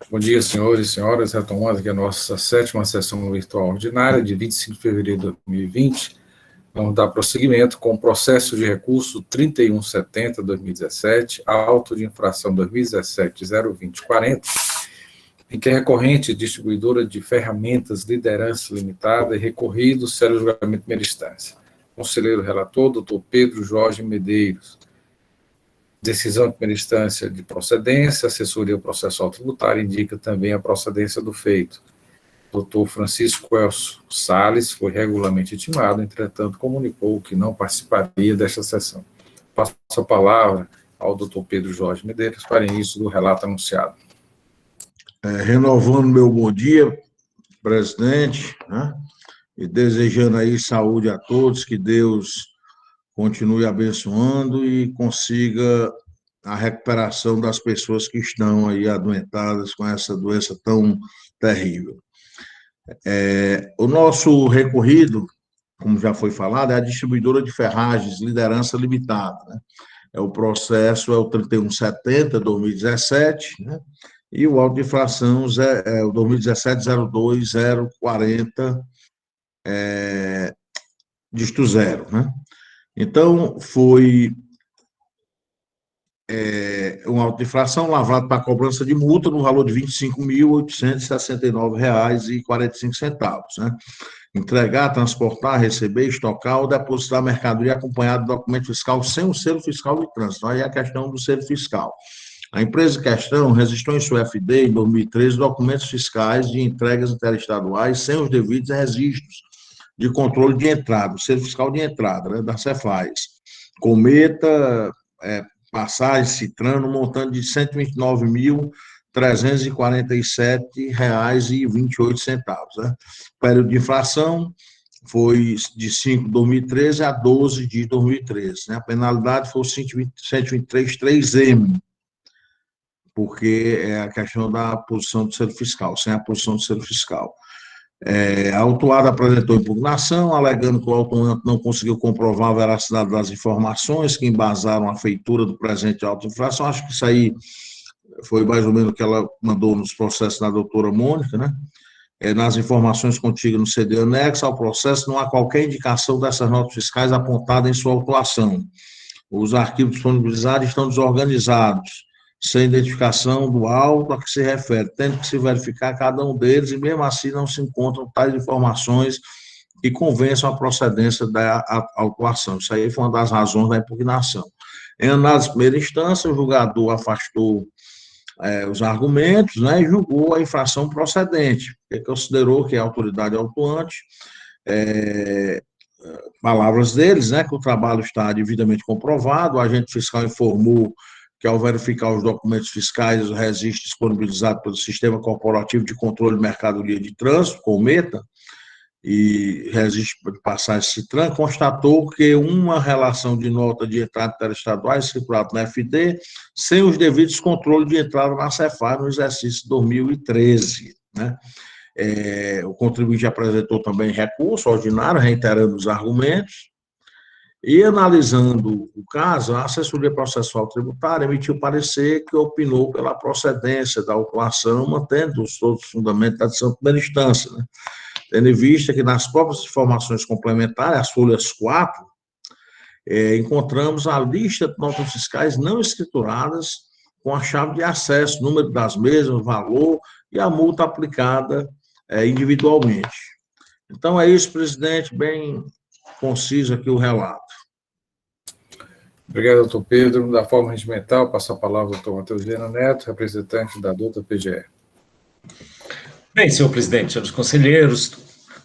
Bom dia, senhores e senhoras. Retomando aqui a nossa sétima sessão virtual ordinária, de 25 de fevereiro de 2020. Vamos dar prosseguimento com o processo de recurso 3170-2017, auto de infração 2017-02040, em que a recorrente distribuidora de ferramentas Liderança Limitada e recorrido sério julgamento de primeira instância. Conselheiro relator, doutor Pedro Jorge Medeiros. Decisão de primeira instância de procedência, assessoria processual tributária indica também a procedência do feito. Dr. Francisco Elcio Salles foi regularmente intimado, entretanto comunicou que não participaria desta sessão. Passo a palavra ao Dr. Pedro Jorge Medeiros para início do relato anunciado. Renovando meu bom dia, presidente, né? E desejando aí saúde a todos, que Deus continue abençoando e consiga a recuperação das pessoas que estão aí adoentadas com essa doença tão terrível. O nosso recorrido, como já foi falado, é a distribuidora de ferragens Liderança Limitada, né? O processo é o 3170-2017, né? E o auto de infração é o 2017-02040, dígito 0, né? Então, foi um auto de infração lavrado para cobrança de multa no valor de R$ 25.869,45, né? Entregar, transportar, receber, estocar ou depositar mercadoria acompanhado de documento fiscal sem o selo fiscal de trânsito. Aí é a questão do selo fiscal. A empresa em questão registrou em sua FD, em 2013, documentos fiscais de entregas interestaduais sem os devidos registros de controle de entrada, o selo fiscal de entrada, né, da Cefaz. Cometa, passagem, Citran, no montante de R$ 129.347,28, né? O período de infração foi de 5 de 2013 a 12 de 2013, né? A penalidade foi o 123.3M, porque é a questão da posição do selo fiscal, sem a posição do selo fiscal. A autuada apresentou impugnação, alegando que o autuante não conseguiu comprovar a veracidade das informações que embasaram a feitura do presente auto de infração. Acho que isso aí foi mais ou menos o que ela mandou nos processos da doutora Mônica, né? Nas informações contidas no CD anexo ao processo, não há qualquer indicação dessas notas fiscais apontadas em sua autuação. Os arquivos disponibilizados estão desorganizados, sem identificação do auto a que se refere, tendo que se verificar cada um deles, e mesmo assim não se encontram tais informações que convençam a procedência da autuação. Isso aí foi uma das razões da impugnação. Em análise de primeira instância, o julgador afastou os argumentos, né, e julgou a infração procedente, porque considerou que a autoridade autuante, palavras deles, né, que o trabalho está devidamente comprovado, o agente fiscal informou que, ao verificar os documentos fiscais e os registros disponibilizados pelo Sistema Corporativo de Controle de Mercadoria de Trânsito, Cometa, e registro de passagem Citran, constatou que uma relação de nota de entrada interestaduais circulada na FD, sem os devidos controles de entrada na Cefaz no exercício 2013, né? O contribuinte apresentou também recurso ordinário, reiterando os argumentos, e, analisando o caso, a assessoria processual tributária emitiu parecer que opinou pela procedência da autuação, mantendo todos os fundamentos da decisão de primeira instância, né? Tendo em vista que nas próprias informações complementares, as folhas 4, encontramos a lista de notas fiscais não escrituradas com a chave de acesso, número das mesmas, valor e a multa aplicada individualmente. Então, é isso, presidente, bem conciso aqui o relato. Obrigado, doutor Pedro. Da forma regimental, passo a palavra ao doutor Matheus Viana Neto, representante da doutora PGE. Bem, senhor presidente, senhores conselheiros,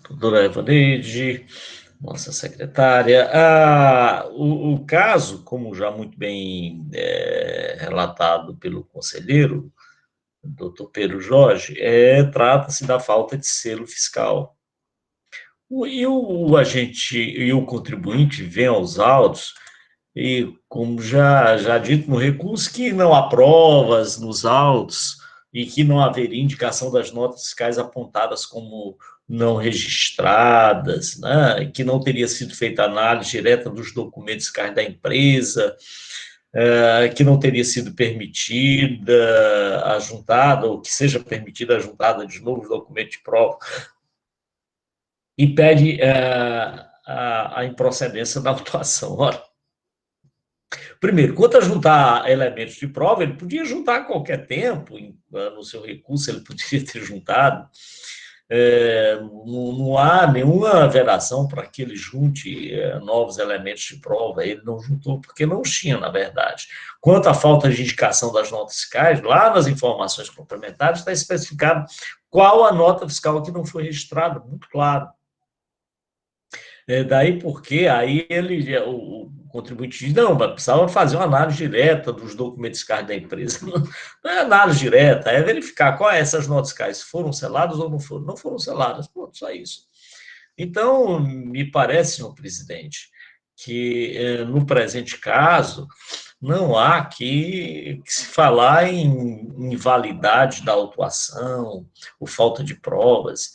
doutora Evaneide, nossa secretária, o caso, como já muito bem relatado pelo conselheiro, doutor Pedro Jorge, trata-se da falta de selo fiscal. E o agente e o contribuinte vêm aos autos, e como já dito no recurso, que não há provas nos autos e que não haveria indicação das notas fiscais apontadas como não registradas, né? Que não teria sido feita análise direta dos documentos fiscais da empresa, que não teria sido permitida a juntada, ou que seja permitida a juntada de novos documentos de prova, e pede a improcedência da autuação. Ora, primeiro, quanto a juntar elementos de prova, ele podia juntar a qualquer tempo, no seu recurso ele poderia ter juntado, não há nenhuma veração para que ele junte novos elementos de prova, ele não juntou porque não tinha, na verdade. Quanto à falta de indicação das notas fiscais, lá nas informações complementares está especificado qual a nota fiscal que não foi registrada, muito claro. Daí porque aí o contribuinte diz, não, mas precisava fazer uma análise direta dos documentos fiscais da empresa. Não é análise direta, é verificar qual é essas notas fiscais, se foram seladas ou não foram. Não foram seladas, pronto, só isso. Então, me parece, senhor presidente, que no presente caso, não há que se falar em invalidade da autuação, ou falta de provas.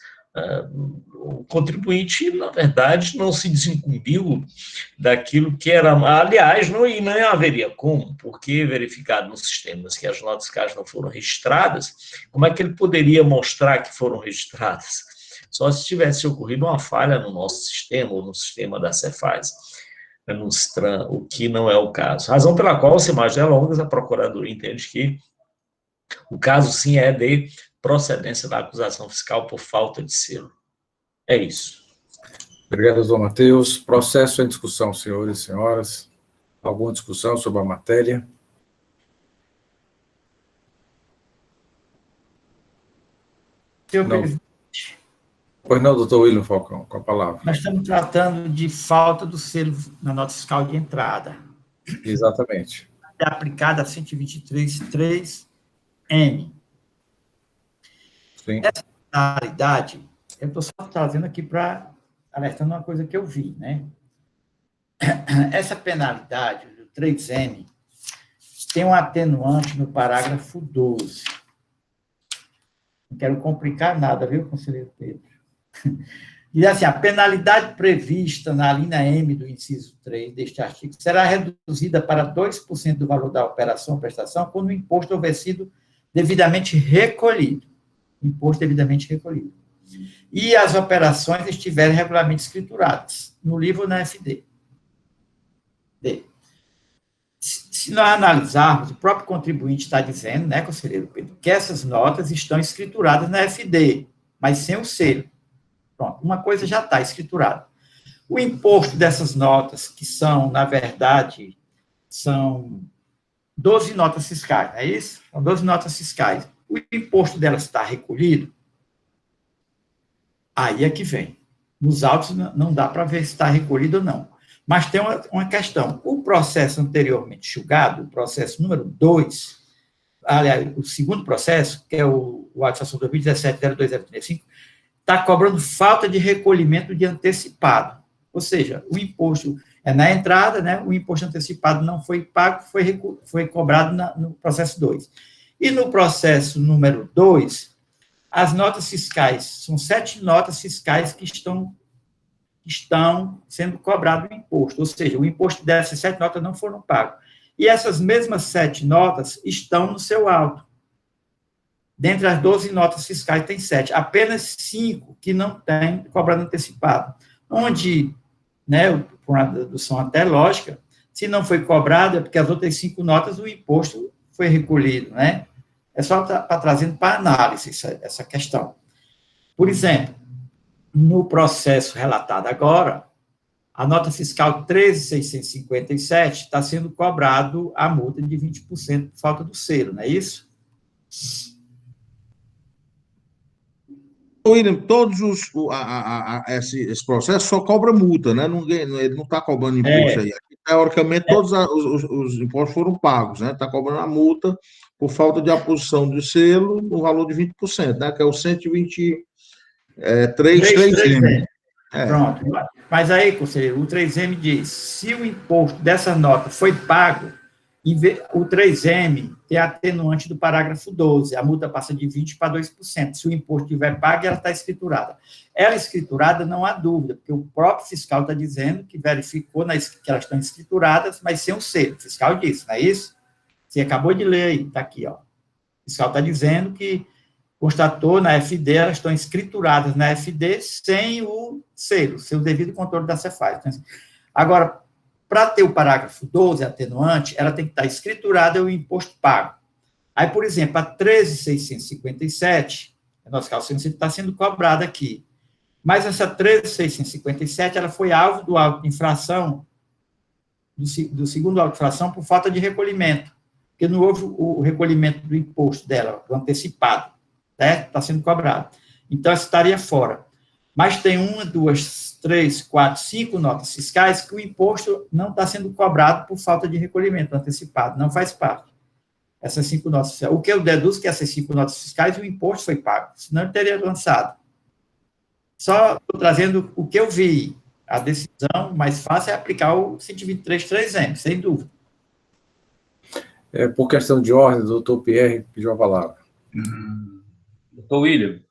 O contribuinte, na verdade, não se desincumbiu daquilo que era... Aliás, não haveria como, porque verificado nos sistemas que as notas fiscais não foram registradas, como é que ele poderia mostrar que foram registradas? Só se tivesse ocorrido uma falha no nosso sistema, ou no sistema da Cefaz, no STRAN, o que não é o caso. Razão pela qual, sem mais delongas, a Procuradoria entende que o caso, sim, é de procedência da acusação fiscal por falta de selo. É isso. Obrigado, doutor Matheus. Processo em discussão, senhores e senhoras. Alguma discussão sobre a matéria? Senhor Não. presidente, Pois não, doutor William Falcão, com a palavra. nós estamos tratando de falta do selo na nota fiscal de entrada. Exatamente. É aplicada a 123.3M. Sim. Essa penalidade, eu estou só trazendo aqui para alertando uma coisa que eu vi, né? Essa penalidade, do 3M, tem um atenuante no parágrafo 12. Não quero complicar nada, viu, conselheiro Pedro? Diz assim, a penalidade prevista na linha M do inciso 3 deste artigo será reduzida para 2% do valor da operação ou prestação quando o imposto houver sido devidamente recolhido. Imposto devidamente recolhido. E as operações estiverem regularmente escrituradas, no livro ou na FD. Se nós analisarmos, o próprio contribuinte está dizendo, né, conselheiro Pedro, que essas notas estão escrituradas na FD, mas sem o selo. Pronto, uma coisa já está escriturada. O imposto dessas notas, que são, na verdade, são 12 notas fiscais, não é isso? São 12 notas fiscais. O imposto delas está recolhido? Aí é que vem. Nos autos não dá para ver se está recolhido ou não. Mas tem uma questão. O processo anteriormente julgado, o processo número 2, aliás, o segundo processo, que é o auto-infração 2017-02035, está cobrando falta de recolhimento de antecipado. Ou seja, o imposto é na entrada, né? O imposto antecipado não foi pago, foi cobrado no processo 2. E no processo número 2, as notas fiscais, são 7 notas fiscais que estão sendo cobrado o imposto, ou seja, o imposto dessas 7 notas não foram pagos. E essas mesmas 7 notas estão no seu auto. Dentre as 12 notas fiscais, tem 7. Apenas 5 que não têm cobrado antecipado. Onde, né, por uma dedução até lógica, se não foi cobrado, é porque as outras 5 notas, o imposto foi recolhido, né? É só para trazendo para análise essa questão. Por exemplo, no processo relatado agora, a nota fiscal 13.657 está sendo cobrado a multa de 20% por falta do selo, não é isso? William, todos esse processo só cobra multa, né? Ele não está cobrando imposto aí. Teoricamente, todos os impostos foram pagos, né? Está cobrando a multa por falta de aposição de selo no valor de 20%, né? Que é o 123.3M. Pronto. Mas aí, conselheiro, o 3M diz, se o imposto dessa nota foi pago, O 3M tem a atenuante do parágrafo 12, a multa passa de 20% para 2%. Se o imposto estiver pago, ela está escriturada. Ela escriturada, não há dúvida, porque o próprio fiscal está dizendo que verificou que elas estão escrituradas, mas sem o selo. O fiscal disse, não é isso? Você acabou de ler aí, está aqui, ó. O fiscal está dizendo que constatou na FD, elas estão escrituradas na FD sem o selo, sem o devido controle da Cefaz. Agora, para ter o parágrafo 12, atenuante, ela tem que estar escriturada e o imposto pago. Aí, por exemplo, a 13.657, no nosso caso, está sendo cobrada aqui. Mas essa 13.657, ela foi alvo do auto de infração, do segundo auto de infração, por falta de recolhimento, porque não houve o recolhimento do imposto dela, do antecipado, né? Está sendo cobrado. Então, essa estaria fora. Mas tem 1, 2, 3, 4, 5 notas fiscais que o imposto não está sendo cobrado por falta de recolhimento antecipado, não faz parte. Essas 5 notas fiscais. O que eu deduzo que essas 5 notas fiscais, o imposto foi pago, senão ele teria lançado. Só estou trazendo o que eu vi. A decisão mais fácil é aplicar o 123.3M, sem dúvida. Por questão de ordem, o doutor Pierre pediu a palavra. Doutor William,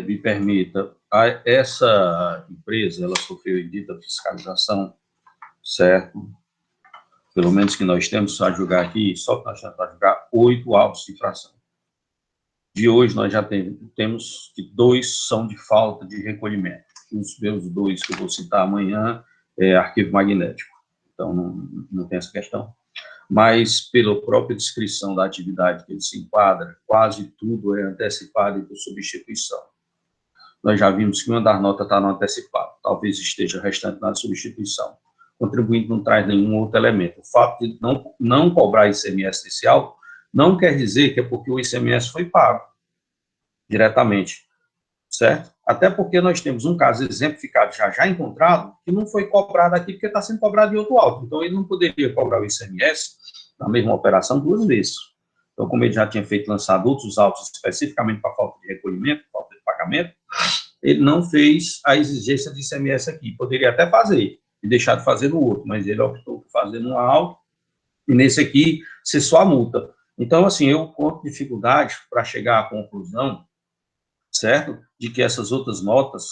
me permita, essa empresa, ela sofreu dita fiscalização, certo? Pelo menos que nós temos a julgar aqui, só que nós temos a julgar 8 autos de infração. De hoje, nós já temos que 2 são de falta de recolhimento. Os meus 2 que eu vou citar amanhã é arquivo magnético. Então, não tem essa questão. Mas, pela própria descrição da atividade que ele se enquadra, quase tudo é antecipado e por substituição. Nós já vimos que uma das notas está no antecipado, talvez esteja restante na substituição. O contribuinte não traz nenhum outro elemento. O fato de não cobrar ICMS desse auto não quer dizer que é porque o ICMS foi pago diretamente, certo? Até porque nós temos um caso exemplificado, já encontrado, que não foi cobrado aqui porque está sendo cobrado em outro auto. Então, ele não poderia cobrar o ICMS na mesma operação 2 vezes. Então, como ele já tinha lançado outros autos especificamente para falta de recolhimento, falta de pagamento, ele não fez a exigência de ICMS aqui. Poderia até fazer e deixar de fazer no outro, mas ele optou por fazer no auto e nesse aqui ser só a multa. Então, assim, eu conto dificuldade para chegar à conclusão, certo? De que essas outras notas,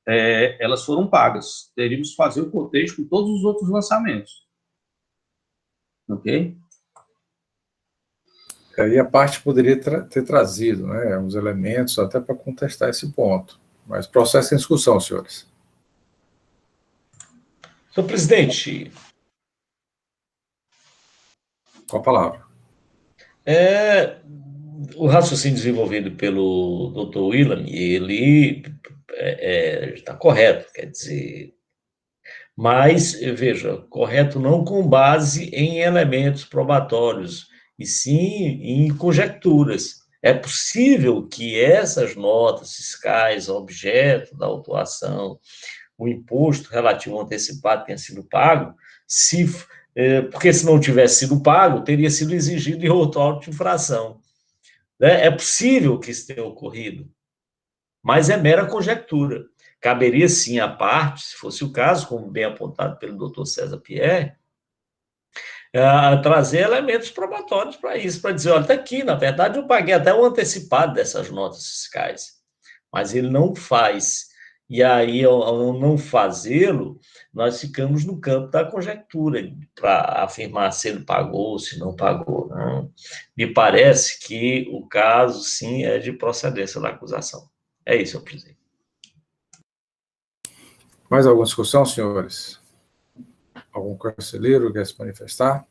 elas foram pagas. Teríamos que fazer o cotejo com todos os outros lançamentos. Ok? E a parte poderia ter trazido, né, uns elementos até para contestar esse ponto. Mas processo em discussão, senhores. Senhor presidente. Com a palavra. O raciocínio desenvolvido pelo Dr. William, ele está correto, quer dizer, mas, veja, correto não com base em elementos probatórios, e sim em conjecturas. É possível que essas notas fiscais, objeto da autuação, o imposto relativo ao antecipado tenha sido pago, porque se não tivesse sido pago, teria sido exigido em outro auto de infração. É possível que isso tenha ocorrido, mas é mera conjectura. Caberia, sim, à parte, se fosse o caso, como bem apontado pelo doutor César Pierre, trazer elementos probatórios para isso, para dizer, olha, está aqui, na verdade, eu paguei até o antecipado dessas notas fiscais, mas ele não faz. E aí, ao não fazê-lo, nós ficamos no campo da conjectura, para afirmar se ele pagou ou se não pagou. Não. Me parece que o caso, sim, é de procedência da acusação. É isso, senhor presidente. Mais alguma discussão, senhores? Algum conselheiro quer se manifestar?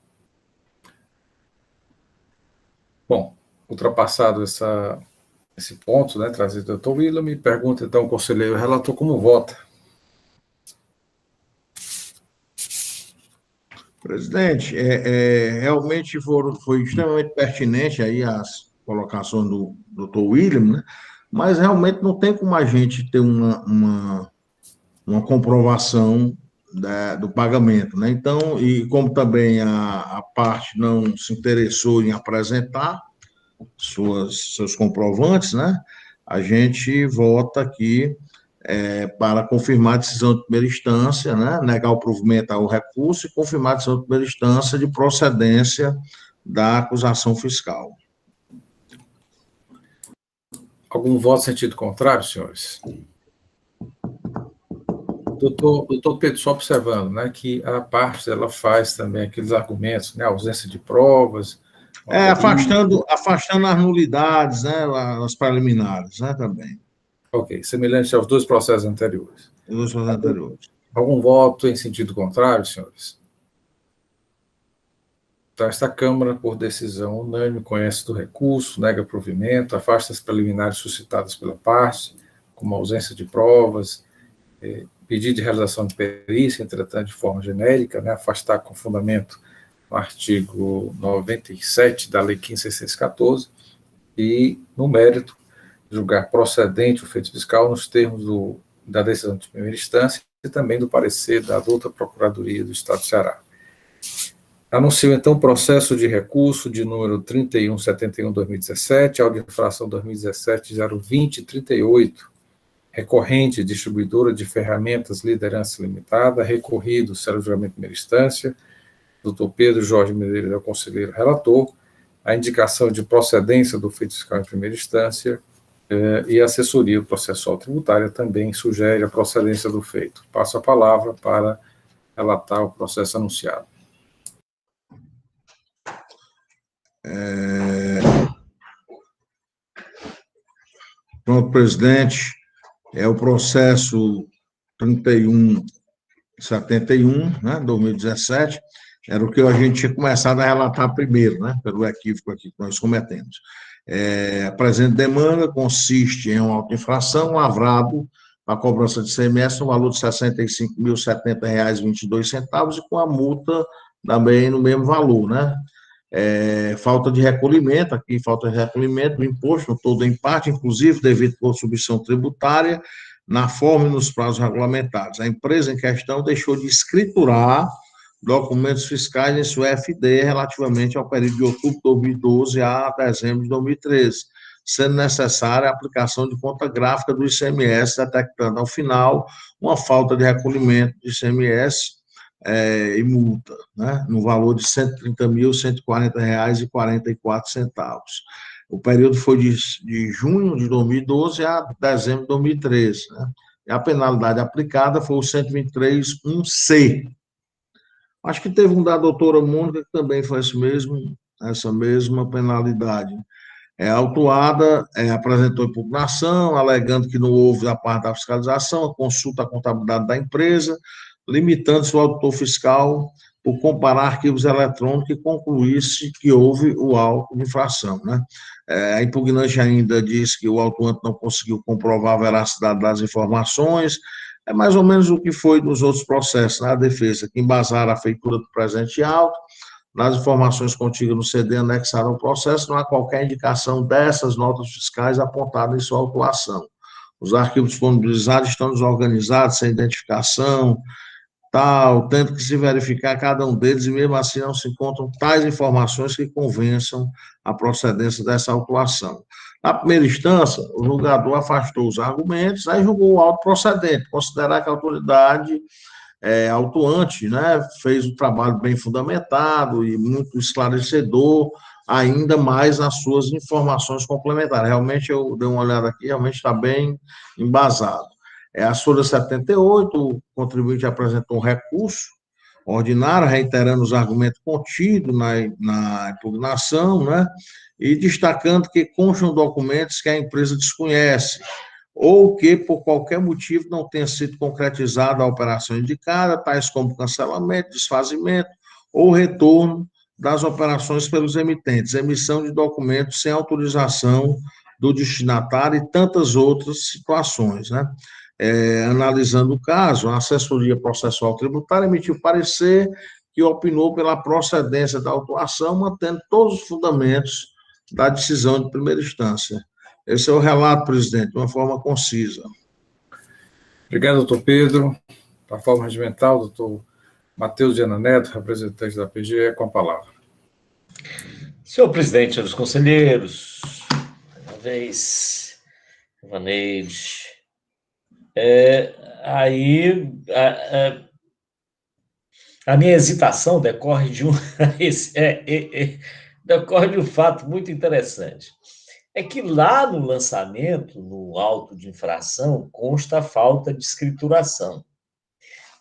Bom, ultrapassado esse ponto, né, trazido do doutor William, me pergunta, então, o conselheiro relator como vota. Presidente, realmente foi extremamente pertinente aí as colocações do doutor William, né? Mas realmente não tem como a gente ter uma comprovação do pagamento, né? Então, e como também a parte não se interessou em apresentar seus comprovantes, né? A gente vota aqui para confirmar a decisão de primeira instância, né, negar o provimento ao recurso e confirmar a decisão de primeira instância de procedência da acusação fiscal. Algum voto em sentido contrário, senhores? Doutor Pedro, só observando, né, que a parte ela faz também aqueles argumentos, né, ausência de provas. Afastando as nulidades, né, as preliminares, né, também. Ok, semelhante aos dois processos anteriores. Os dois processos anteriores. Algum voto em sentido contrário, senhores? Então, esta Câmara, por decisão unânime, conhece do recurso, nega provimento, afasta as preliminares suscitadas pela parte, como ausência de provas, pedido de realização de perícia, entretanto, de forma genérica, né, afastar com fundamento no artigo 97 da Lei 15.614, e, no mérito, julgar procedente o feito fiscal nos termos da decisão de primeira instância e também do parecer da outra Procuradoria do Estado do Ceará. Anuncio, então, o processo de recurso de número 3171/2017, auto de infração 2017-02038, recorrente distribuidora de ferramentas Liderança Limitada, recorrido, Célere Julgamento de Primeira Instância, Dr. Pedro Jorge Medeiros é o conselheiro relator, a indicação de procedência do feito fiscal em primeira instância e a assessoria processual tributária também sugere a procedência do feito. Passo a palavra para relatar o processo anunciado. Pronto, presidente. É o processo 3171, né, 2017, era o que a gente tinha começado a relatar primeiro, né, pelo equívoco aqui que nós cometemos. A presente demanda consiste em uma auto-infração lavrado a cobrança de ICMS no valor de R$ 65.070,22 e com a multa também no mesmo valor, né? Falta de recolhimento, aqui falta de recolhimento do imposto, no todo ou em parte, inclusive devido por submissão tributária, na forma e nos prazos regulamentares. A empresa em questão deixou de escriturar documentos fiscais em sua FD relativamente ao período de outubro de 2012 a dezembro de 2013, sendo necessária a aplicação de conta gráfica do ICMS, detectando, ao final, uma falta de recolhimento de ICMS e multa, né, no valor de R$ 130.140,44. O período foi de junho de 2012 a dezembro de 2013, né, e a penalidade aplicada foi o 123.1c. Acho que teve um da doutora Mônica que também foi essa mesma penalidade. A autuada apresentou impugnação, alegando que não houve, da parte da fiscalização, a consulta à contabilidade da empresa, limitando-se o auditor fiscal por comparar arquivos eletrônicos e concluísse que houve o auto de infração, né? A impugnante ainda diz que o autuante não conseguiu comprovar a veracidade das informações, é mais ou menos o que foi nos outros processos, né? A defesa, que embasaram a feitura do presente auto, nas informações contidas no CD anexado ao processo, não há qualquer indicação dessas notas fiscais apontadas em sua autuação. Os arquivos disponibilizados estão desorganizados, sem identificação, tendo que se verificar cada um deles, e mesmo assim não se encontram tais informações que convençam a procedência dessa autuação. Na primeira instância, o julgador afastou os argumentos, aí julgou o auto procedente, considerar que a autoridade autuante, né, fez um trabalho bem fundamentado e muito esclarecedor, ainda mais nas suas informações complementares. Realmente, eu dei uma olhada aqui, realmente está bem embasado. A súmula 78, o contribuinte apresentou um recurso ordinário, reiterando os argumentos contidos na impugnação, né, e destacando que constam documentos que a empresa desconhece, ou que, por qualquer motivo, não tenha sido concretizada a operação indicada, tais como cancelamento, desfazimento ou retorno das operações pelos emitentes, emissão de documentos sem autorização do destinatário e tantas outras situações, né? Analisando o caso, a assessoria processual tributária emitiu parecer que opinou pela procedência da autuação, mantendo todos os fundamentos da decisão de primeira instância. Esse é o relato, presidente, de uma forma concisa. Obrigado, doutor Pedro. Da forma regimental, doutor Matheus Viana Neto, representante da PGE, com a palavra. Senhor presidente, senhores conselheiros, uma vez, Ivaneide, Aí a minha hesitação decorre de decorre de um fato muito interessante. É que lá no lançamento, no auto de infração, consta a falta de escrituração.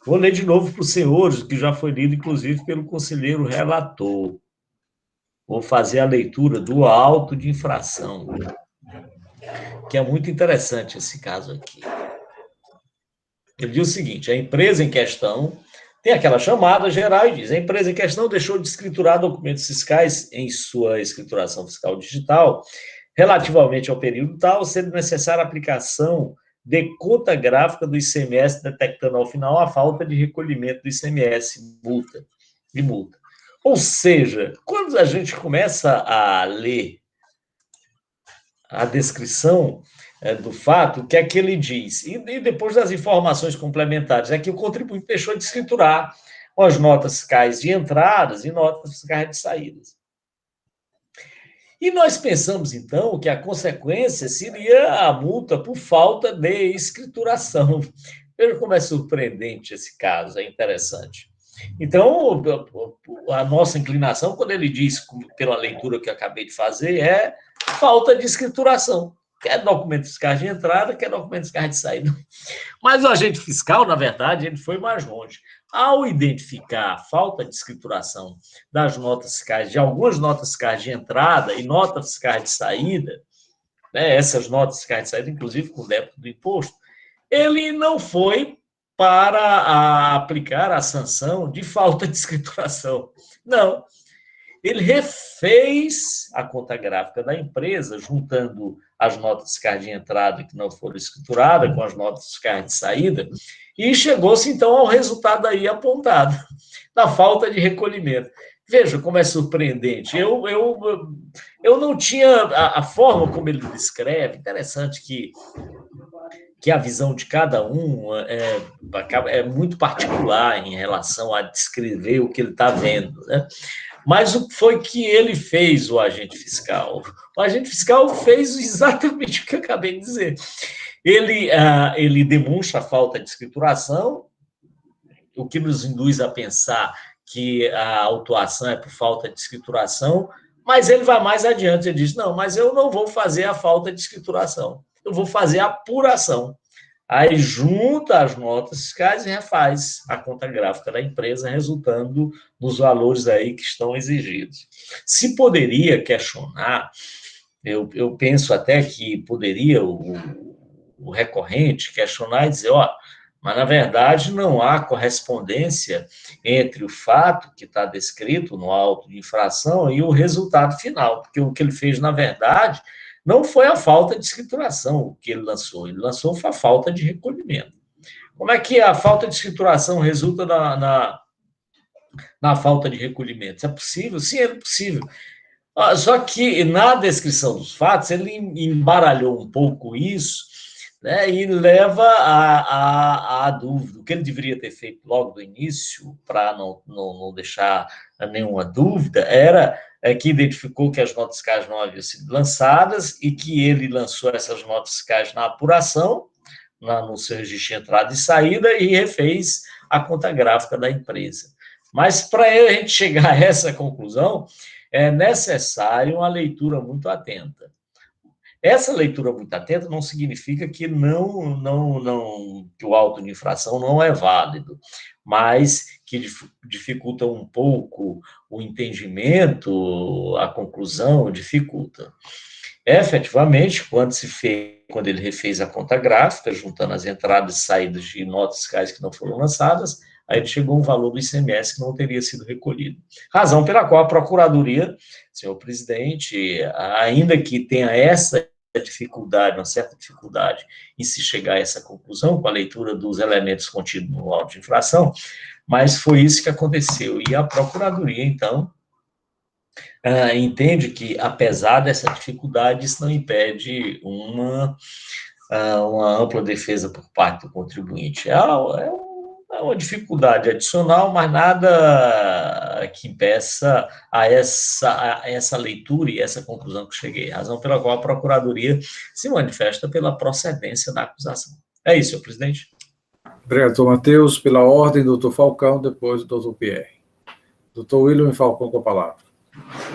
Vou ler de novo para os senhores, que já foi lido, inclusive, pelo conselheiro relator. Vou fazer a leitura do auto de infração, que é muito interessante esse caso aqui. Ele diz o seguinte: a empresa em questão tem aquela chamada geral e diz: a empresa em questão deixou de escriturar documentos fiscais em sua escrituração fiscal digital relativamente ao período tal, sendo necessária a aplicação de conta gráfica do ICMS, detectando ao final a falta de recolhimento do ICMS de multa. Ou seja, quando a gente começa a ler a descrição do fato, o que é que ele diz? E depois das informações complementares, é que o contribuinte deixou de escriturar as notas fiscais de entradas e notas fiscais de saídas. E nós pensamos, então, que a consequência seria a multa por falta de escrituração. Veja como é surpreendente esse caso, é interessante. Então, a nossa inclinação, quando ele diz, pela leitura que eu acabei de fazer, é falta de escrituração. Quer documento fiscal de entrada, quer documento fiscal de saída. Mas o agente fiscal, na verdade, ele foi mais longe. Ao identificar a falta de escrituração das notas fiscais, de algumas notas fiscais de entrada e notas fiscais de saída, né, essas notas fiscais de saída, inclusive com débito do imposto, ele não foi para aplicar a sanção de falta de escrituração. Não. Ele refez a conta gráfica da empresa, juntando as notas fiscais de entrada que não foram escrituradas com as notas fiscais de saída, e chegou-se, então, ao resultado aí apontado, da falta de recolhimento. Veja como é surpreendente. Eu não tinha... A forma como ele descreve, interessante que a visão de cada um é muito particular em relação a descrever o que ele está vendo, né? Mas o que foi que ele fez, o agente fiscal? O agente fiscal fez exatamente o que eu acabei de dizer. Ele demonstra a falta de escrituração, o que nos induz a pensar que a autuação é por falta de escrituração, mas ele vai mais adiante, ele diz, não, mas eu não vou fazer a falta de escrituração, eu vou fazer a apuração. Aí junta as notas fiscais e refaz a conta gráfica da empresa, resultando nos valores aí que estão exigidos. Se poderia questionar, eu penso até que poderia o recorrente questionar e dizer, mas na verdade não há correspondência entre o fato que está descrito no auto de infração e o resultado final, porque o que ele fez, na verdade, não foi a falta de escrituração que ele lançou foi a falta de recolhimento. Como é que a falta de escrituração resulta na falta de recolhimento? Isso é possível? Sim, é possível. Só que na descrição dos fatos, ele embaralhou um pouco isso, né, e leva à dúvida. O que ele deveria ter feito logo do início, para não deixar nenhuma dúvida, era que identificou que as notas fiscais não haviam sido lançadas e que ele lançou essas notas fiscais na apuração, no seu registro de entrada e saída, e refez a conta gráfica da empresa. Mas, para a gente chegar a essa conclusão, é necessário uma leitura muito atenta. Essa leitura muito atenta não significa que que o auto de infração não é válido, mas que dificulta um pouco o entendimento, a conclusão, dificulta. Efetivamente, quando ele refez a conta gráfica, juntando as entradas e saídas de notas fiscais que não foram lançadas, aí ele chegou a um valor do ICMS que não teria sido recolhido. Razão pela qual a Procuradoria, senhor presidente, ainda que tenha essa dificuldade, uma certa dificuldade em se chegar a essa conclusão com a leitura dos elementos contidos no auto de infração, mas foi isso que aconteceu. E a Procuradoria, então, entende que, apesar dessa dificuldade, isso não impede uma ampla defesa por parte do contribuinte. É uma dificuldade adicional, mas nada que impeça a essa leitura e essa conclusão que cheguei. Razão pela qual a Procuradoria se manifesta pela procedência da acusação. É isso, senhor presidente. Obrigado, doutor Matheus. Pela ordem, doutor Falcão, depois o doutor Pierre. Doutor William Falcão com a palavra.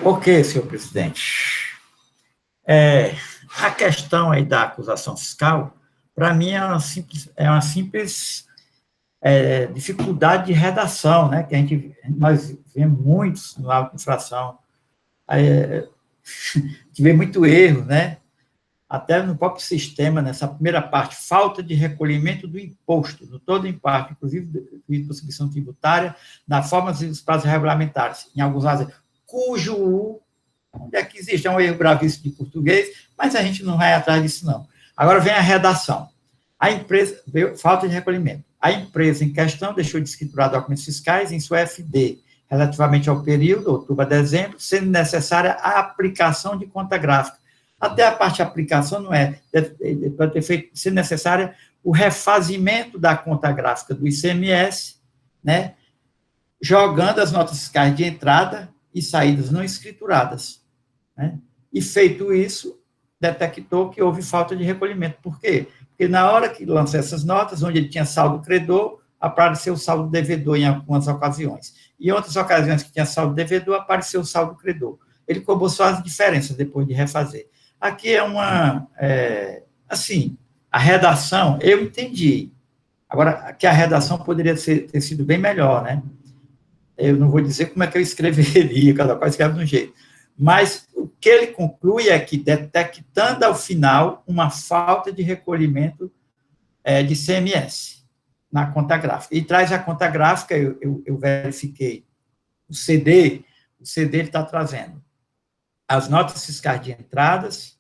Ok, senhor presidente. A questão aí da acusação fiscal, para mim, é uma simples dificuldade de redação, né? Que nós vemos muitos no auto de infração, vê muito erro, né? Até no próprio sistema, nessa primeira parte, falta de recolhimento do imposto, no todo em parte, inclusive de contribuição tributária, na forma dos prazos regulamentares. Em alguns casos, cujo onde é que existe? É um erro gravíssimo de português, mas a gente não vai atrás disso, não. Agora vem a redação. A empresa, falta de recolhimento. A empresa em questão deixou de escriturar documentos fiscais em sua FD, relativamente ao período, outubro a dezembro, sendo necessária a aplicação de conta gráfica. Até a parte de aplicação não pode ter feito, ser necessária o refazimento da conta gráfica do ICMS, né, jogando as notas fiscais de entrada e saídas não escrituradas, né, e feito isso, detectou que houve falta de recolhimento. Por quê? Porque na hora que lançou essas notas, onde ele tinha saldo credor, apareceu o saldo devedor em algumas ocasiões. E em outras ocasiões que tinha saldo devedor, apareceu o saldo credor. Ele cobrou só as diferenças depois de refazer. Aqui assim, a redação, eu entendi. Agora, que a redação poderia ter sido bem melhor, né? Eu não vou dizer como é que eu escreveria, cada qual escreve de um jeito. Mas o que ele conclui é que, detectando ao final uma falta de recolhimento de ICMS na conta gráfica. E traz a conta gráfica, eu verifiquei, o CD ele está trazendo as notas fiscais de entradas,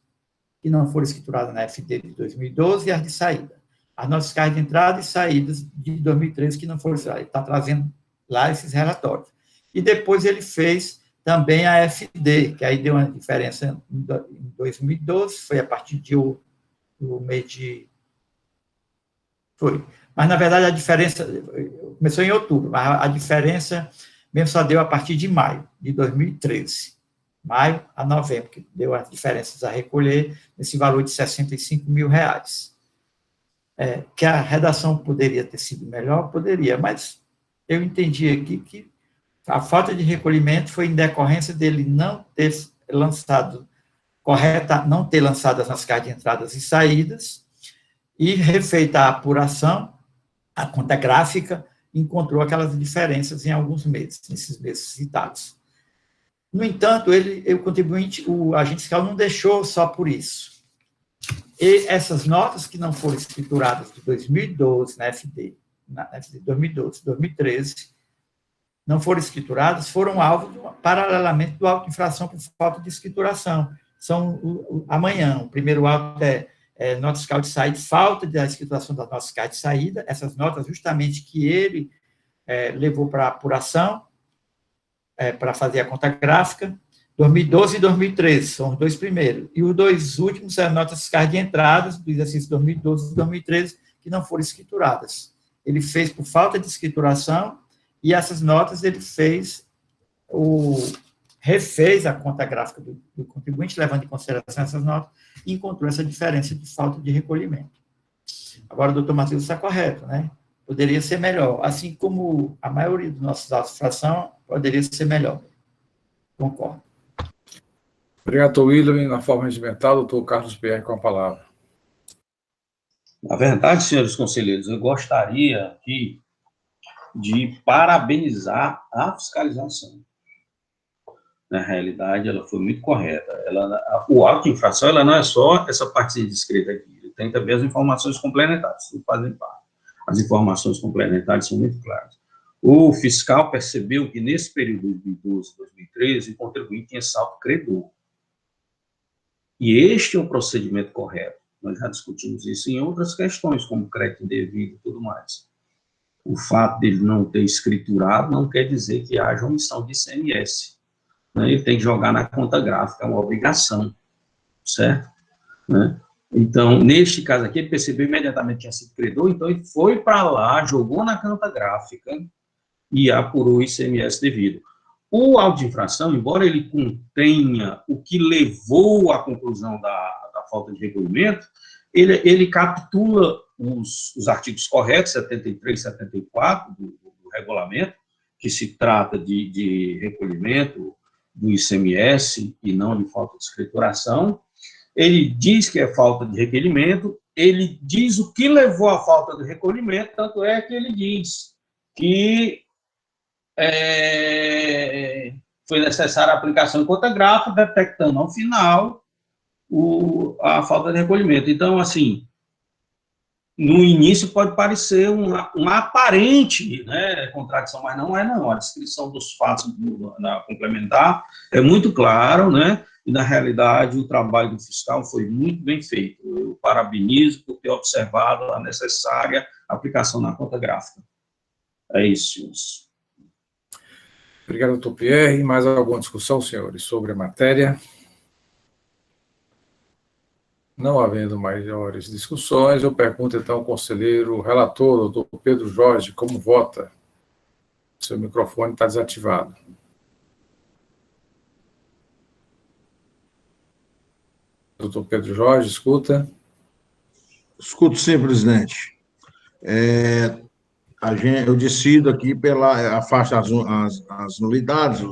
que não foram escrituradas na FD de 2012, e as de saída. As notas fiscais de entrada e saídas de 2013, que não foram escrituradas. Ele está trazendo lá esses relatórios. E depois ele fez também a FD, que aí deu uma diferença em 2012, foi a partir do mês de... Foi. Mas, na verdade, a diferença começou em outubro, mas a diferença mesmo só deu a partir de maio de 2013. Maio a novembro, que deu as diferenças a recolher, nesse valor de R$65 mil. Que a redação poderia ter sido melhor? Poderia, mas eu entendi aqui que a falta de recolhimento foi em decorrência dele não ter lançado não ter lançado as nossas cartas de entradas e saídas, e refeita a apuração, a conta gráfica, encontrou aquelas diferenças em alguns meses, nesses meses citados. No entanto, o agente fiscal não deixou só por isso. E essas notas que não foram escrituradas de 2012, na FD 2012, 2013, não foram escrituradas, foram alvo, paralelamente, do auto de infração por falta de escrituração. Amanhã, o primeiro auto é nota fiscal de saída, falta da escrituração das notas fiscais de saída, essas notas justamente que ele levou para apuração, para fazer a conta gráfica, 2012 e 2013, são os dois primeiros. E os dois últimos são notas fiscais de entradas, do exercício 2012 e 2013, que não foram escrituradas. Ele fez por falta de escrituração, e essas notas ele refez a conta gráfica do contribuinte, levando em consideração essas notas, e encontrou essa diferença de falta de recolhimento. Agora, o doutor Matheus está correto, né? Poderia ser melhor, assim como a maioria dos nossos autos de infração poderia ser melhor. Concordo. Obrigado, doutor William. Na forma regimental, doutor Carlos Pierre com a palavra. Na verdade, senhores conselheiros, eu gostaria aqui de parabenizar a fiscalização. Na realidade, ela foi muito correta. O auto de infração, ela não é só essa parte descrita aqui, ele tem também as informações complementares, que fazem parte. As informações complementares são muito claras. O fiscal percebeu que, nesse período de 2012 e 2013, o contribuinte tinha saldo credor. E este é o procedimento correto. Nós já discutimos isso em outras questões, como crédito indevido e tudo mais. O fato dele não ter escriturado não quer dizer que haja omissão de ICMS. Né? Ele tem que jogar na conta gráfica, é uma obrigação, certo? Né? Então, neste caso aqui, ele percebeu imediatamente que tinha sido credor, então ele foi para lá, jogou na conta gráfica e apurou o ICMS devido. O auto de infração, embora ele contenha o que levou à conclusão da falta de recolhimento, ele captura os artigos corretos, 73 e 74 do regulamento, que se trata de recolhimento do ICMS e não de falta de escrituração. Ele diz que é falta de requerimento, ele diz o que levou à falta de recolhimento, tanto é que ele diz que foi necessária a aplicação em conta gráfica, detectando ao final a falta de recolhimento. Então, assim, no início pode parecer uma aparente, né, contradição, mas não é, não. A descrição dos fatos na complementar é muito claro, né, e, na realidade, o trabalho do fiscal foi muito bem feito. Eu parabenizo por ter observado a necessária aplicação na conta gráfica. É isso, senhores. Obrigado, doutor Pierre. Mais alguma discussão, senhores, sobre a matéria? Não havendo maiores discussões, eu pergunto, então, ao conselheiro relator, doutor Pedro Jorge, como vota? Seu microfone está desativado. Doutor Pedro Jorge, escuta? Escuto sim, presidente. Eu decido aqui afasto as nulidades,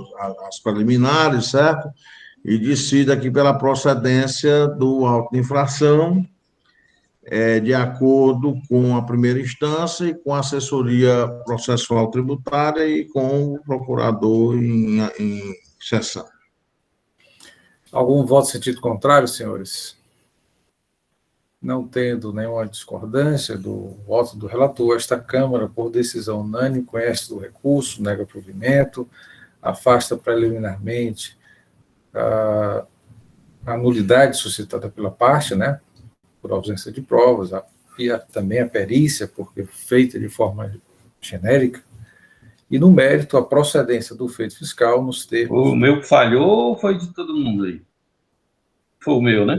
as preliminares, certo? E decido aqui pela procedência do auto de infração, de acordo com a primeira instância e com a assessoria processual tributária e com o procurador em sessão. Algum voto em sentido contrário, senhores? Não tendo nenhuma discordância do voto do relator, esta Câmara, por decisão unânime, conhece do recurso, nega provimento, afasta preliminarmente a nulidade suscitada pela parte, né, por ausência de provas, e também a perícia, porque feita de forma genérica, e no mérito, a procedência do feito fiscal nos termos... O meu que falhou ou foi de todo mundo aí? Foi o meu, né?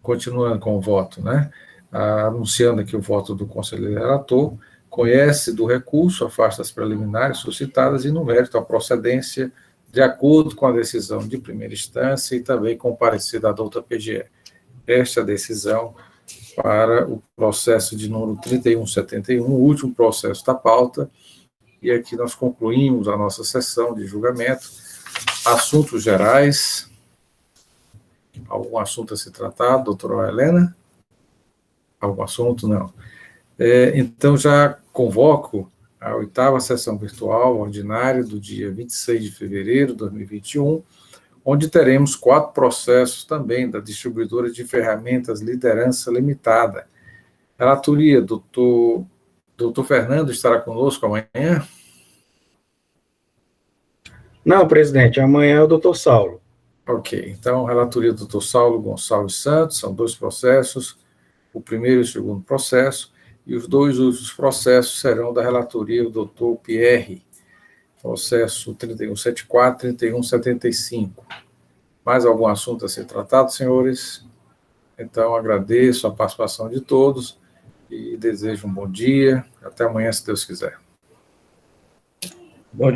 Continuando com o voto, né, anunciando aqui o voto do conselheiro relator, conhece do recurso, afasta as preliminares suscitadas e no mérito, a procedência de acordo com a decisão de primeira instância e também com o parecer da douta PGE. Esta decisão para o processo de número 3171, o último processo da pauta, e aqui nós concluímos a nossa sessão de julgamento. Assuntos gerais. Algum assunto a ser tratado, doutora Helena? Algum assunto? Não. Então, já convoco a 8ª sessão virtual ordinária do dia 26 de fevereiro de 2021, onde teremos 4 processos também da distribuidora de ferramentas Liderança Limitada. Relatoria, doutor Fernando estará conosco amanhã? Não, presidente, amanhã é o doutor Saulo. Ok, então, relatoria do doutor Saulo Gonçalves Santos, são 2 processos, o primeiro e o segundo processo, e os 2 últimos processos serão da relatoria do doutor Pierre, processo 3174 e 3175. Mais algum assunto a ser tratado, senhores? Então, agradeço a participação de todos e desejo um bom dia. Até amanhã, se Deus quiser.